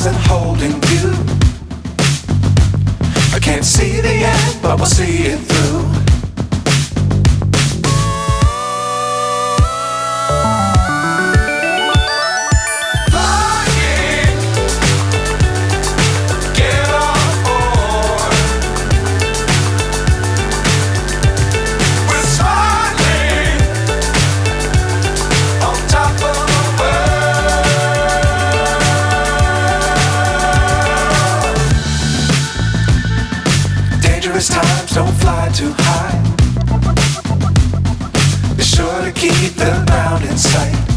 stars and holding you. I can't see the end, but we'll see it through. Times don't fly too high. Be sure to keep the ground in sight.